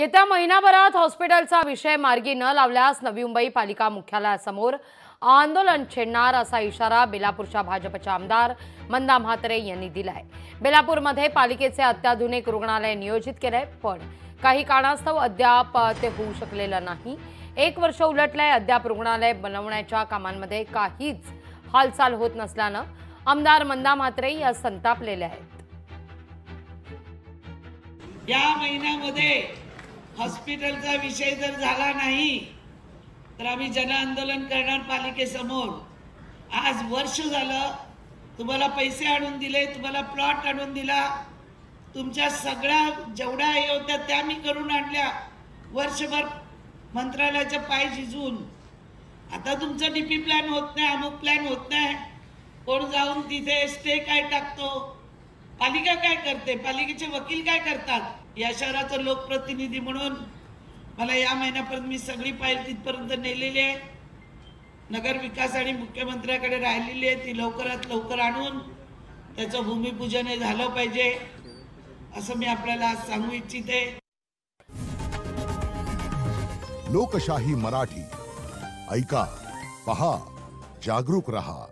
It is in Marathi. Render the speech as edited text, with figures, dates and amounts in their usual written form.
येत्या महिनाभरात हॉस्पिटलचा विषय मार्गी न लावल्यास नवी मुंबई पालिका मुख्यालयासमोर आंदोलन छेडणार असा इशारा बेलापूरच्या भाजपचे आमदार मंदा म्हात्रे यांनी दिलाय। बेलापूरमध्ये पालिकेचे अत्याधुनिक रुग्णालय नियोजित केलंय, पण काही कारणास्तव अद्याप ते होऊ शकलेलं नाही। 1 वर्ष उलटलंय, अद्याप रुग्णालय बनवण्याच्या कामांमध्ये काहीच हालचाल होत नसल्यानं आमदार मंदा म्हात्रे या संतापलेल्या आहेत। या महिन्यामध्ये हॉस्पिटलचा विषय जर झाला नाही तर आम्ही जन आंदोलन करणार पालिकेसमोर। आज वर्ष झालं, तुम्हाला पैसे आणून दिले, तुम्हाला प्लॉट आणून दिला, तुमच्या सगळ्या जेवढ्या हे होत्या त्या मी करून आणल्या, वर्षभर मंत्रालयाच्या पाय झिजून। आता तुमचा डीपी प्लॅन होत नाही, अमुक प्लॅन होत नाही, कोण जाऊन तिथे स्टे काय टाकतो, पालिका काय करते, पालिकेचे वकील काय करतात। या शहराचा लोकप्रतिनिधी म्हणून मला या महिन्यापर्यंत मी सगळी फाईल तिथपर्यंत नेलेली आहे। नगर विकास आणि मुख्यमंत्र्याकडे राहिलेली आहे, ती लवकरात लवकर आणून त्याचं भूमिपूजन हे झालं पाहिजे असं मी आपल्याला आज सांगू इच्छिते। लोकशाही मराठी ऐका, पहा, जागरूक रहा।